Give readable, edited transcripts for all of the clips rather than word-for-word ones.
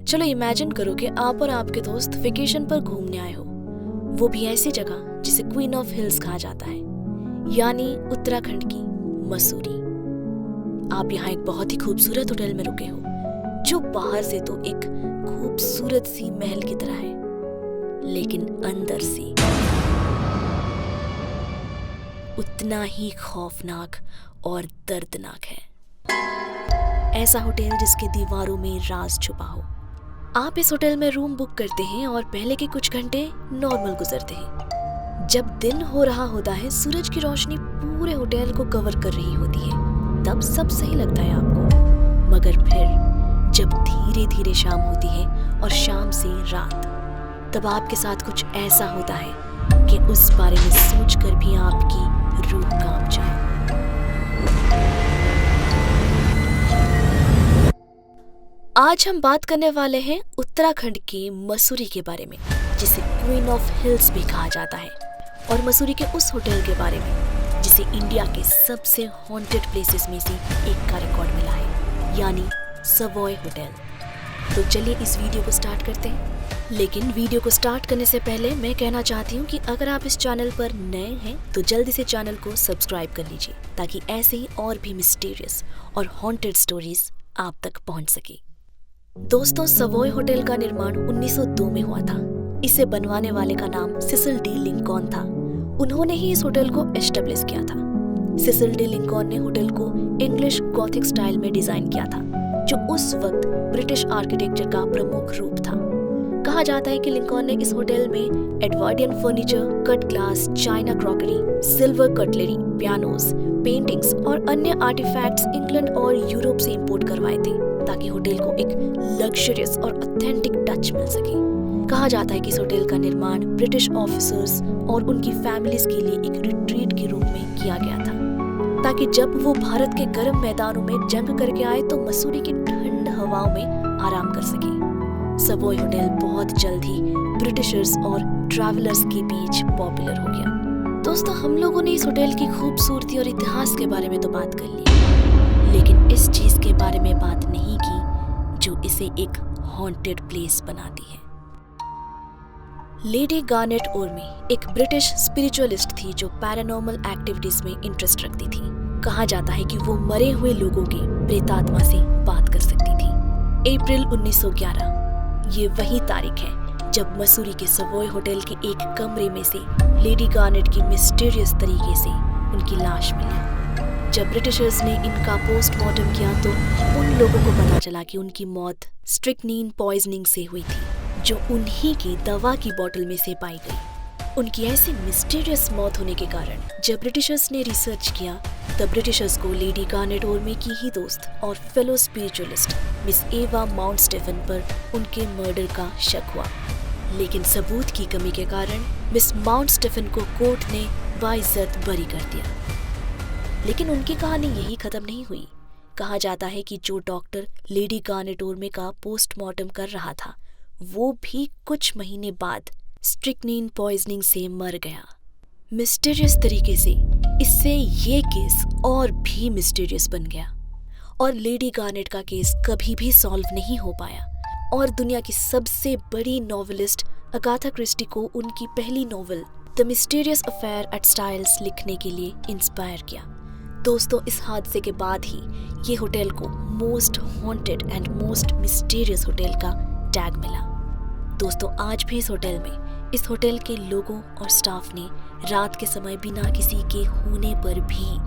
चलो इमेजिन करो कि आप और आपके दोस्त वेकेशन पर घूमने आए हो, वो भी ऐसी जगह जिसे क्वीन ऑफ हिल्स कहा जाता है, यानी उत्तराखंड की मसूरी। आप यहाँ एक बहुत ही खूबसूरत होटल में रुके हो, जो बाहर से तो एक खूबसूरत सी महल की तरह है, लेकिन अंदर से उतना ही खौफनाक और दर्दनाक है। ऐसा होटल जिसके दीवारों में राज छुपा हो। आप इस होटल में रूम बुक करते हैं और पहले के कुछ घंटे नॉर्मल गुजरते हैं। जब दिन हो रहा होता है, सूरज की रोशनी पूरे होटल को कवर कर रही होती है, तब सब सही लगता है आपको। मगर फिर जब धीरे धीरे शाम होती है और शाम से रात, तब आपके साथ कुछ ऐसा होता है कि उस बारे में सोचकर भी आपकी रूह कांप जाए। आज हम बात करने वाले हैं उत्तराखंड के मसूरी के बारे में, जिसे क्वीन ऑफ हिल्स भी कहा जाता है, और मसूरी के उस होटल के बारे में जिसे इंडिया के सबसे हॉन्टेड प्लेसेस में से एक का रिकॉर्ड मिला है, यानी सवॉय होटल। तो चलिए इस वीडियो को स्टार्ट करते हैं। लेकिन वीडियो को स्टार्ट करने से पहले मैं कहना चाहती हूँ कि अगर आप इस चैनल पर नए हैं तो जल्दी से चैनल को सब्सक्राइब कर लीजिए, ताकि ऐसे ही और भी मिस्टीरियस और हॉन्टेड स्टोरीज आप तक पहुँच सके। दोस्तों, सवॉय होटल का निर्माण 1902 में हुआ था। इसे बनवाने वाले का नाम सिसिल डी लिंकॉन था। उन्होंने ही इस होटल को एस्टेब्लिश किया था। सिसिल डी लिंकॉन ने होटल को इंग्लिश गॉथिक स्टाइल में डिजाइन किया था, जो उस वक्त ब्रिटिश आर्किटेक्चर का प्रमुख रूप था। कहा जाता है कि लिंकॉन ने इस होटल में Edwardian furniture, cut glass, china crockery, silver cutlery, pianos, paintings और अन्य आर्टिफैक्ट्स इंग्लैंड और यूरोप से इंपोर्ट करवाए थे, ताकि होटल को एक लग्जरियस और ऑथेंटिक टच मिल सके। कहा जाता है कि इस होटल का निर्माण ब्रिटिश ऑफिसर्स और उनकी फैमिलीज के लिए एक रिट्रीट के रूप में किया गया था, ताकि जब वो भारत के गर्म मैदानों में जंग करके आए तो मसूरी की ठंड हवाओं में आराम कर सके। सवॉय होटल बहुत जल्द ही ब्रिटिशर्स और ट्रैवलर्स के बीच पॉपुलर हो गया। दोस्तों, हम लोगों ने इस होटल की खूबसूरती और इतिहास के बारे में तो बात कर ली, लेकिन इस चीज के बारे में बात नहीं की जो इसे एक हॉन्टेड प्लेस बनाती है। लेडी गार्नेट ओर्मे एक ब्रिटिश स्पिरिचुअलिस्ट थी जो पैरानॉर्मल एक्टिविटीज में इंटरेस्ट रखती थी। कहा जाता है कि वो मरे हुए लोगों के प्रेतात्मा से बात कर सकती थी। अप्रैल 1911 ये वही तारीख है जब मसूरी के सवॉय होटल के एक कमरे में से लेडी गार्नेट की मिस्टीरियस तरीके से उनकी लाश मिली। जब ब्रिटिशर्स ने इनका पोस्टमार्टम किया तो उन लोगों को पता चला कि उनकी मौत स्ट्रिक्नीन पॉइजनिंग से हुई थी, जो उन्हीं की दवा की बोतल में से पाई गई। उनकी ऐसी मिस्टीरियस मौत होने के कारण जब ब्रिटिशर्स ने रिसर्च किया, तब ब्रिटिशर्स को लेडी गार्नेट ओर्मे की ही दोस्त और फेलो स्पिरिचुअलिस्ट मिस एवा माउंट स्टेफन पर उनके मर्डर का शक हुआ। लेकिन सबूत की कमी के कारण मिस माउंट स्टेफन को कोर्ट ने बाइज्जत बरी कर दिया। लेकिन उनकी कहानी यही खत्म नहीं हुई। कहा जाता है कि जो डॉक्टर लेडी गार्नेट ओर्मे का पोस्टमार्टम कर रहा था, वो भी कुछ महीने बाद स्ट्रिक्नीन पॉइजनिंग से मर गया। मिस्टीरियस तरीके से इससे ये केस और भी मिस्टीरियस बन गया और लेडी गार्नेट का केस कभी भी सॉल्व नहीं हो पाया, और दुनिया की सबसे बड़ी नॉवेलिस्ट अगाथा क्रिस्टी को उनकी पहली novel the Mysterious Affair at Styles लिखने के लिए इंस्पायर किया। दोस्तों, इस हादसे के बाद ही ये होटल को most haunted and most mysterious hotel का टैग मिला। दोस्तों, आज भी इस होटल के लोगों और स्टाफ ने रात के समय बिना किसी के होने पर भी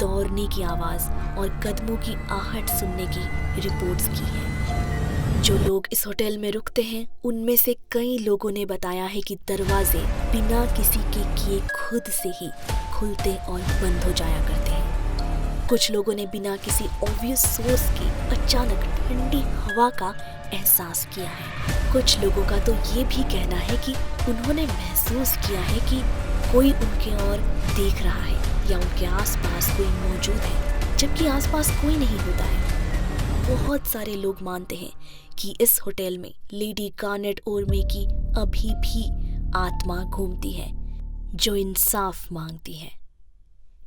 दौड़ने की आवाज और कदमों की आहट सुनने की रिपोर्ट्स की है। जो लोग इस होटल में रुकते हैं, उनमें से कई लोगों ने बताया है कि दरवाजे बिना किसी के किए खुद से ही खुलते और बंद हो जाया करते हैं। कुछ लोगों ने बिना किसी ऑब्वियस सोर्स की अचानक ठंडी हवा का एहसास किया है। कुछ लोगों का तो ये भी कहना है कि उन्होंने महसूस किया है कि कोई उनके ओर देख रहा है या उनके आसपास कोई मौजूद है, जबकि आसपास कोई नहीं होता है। बहुत सारे लोग मानते हैं कि इस होटल में लेडी गार्नेट ओर्मे की अभी भी आत्मा घूमती है, जो इंसाफ मांगती है।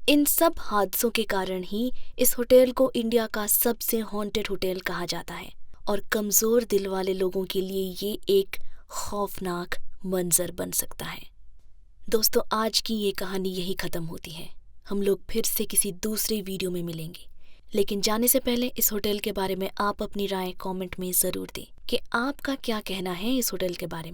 इन सब हादसों के कारण ही इस होटल को इंडिया का सबसे हॉन्टेड होटल कहा जाता है, और कमज़ोर दिल वाले लोगों के लिए ये एक खौफनाक मंजर बन सकता है। दोस्तों, आज की ये कहानी यही ख़त्म होती है। हम लोग फिर से किसी दूसरे वीडियो में मिलेंगे, लेकिन जाने से पहले इस होटल के बारे में आप अपनी राय कमेंट में ज़रूर दें कि आपका क्या कहना है इस होटल के बारे में।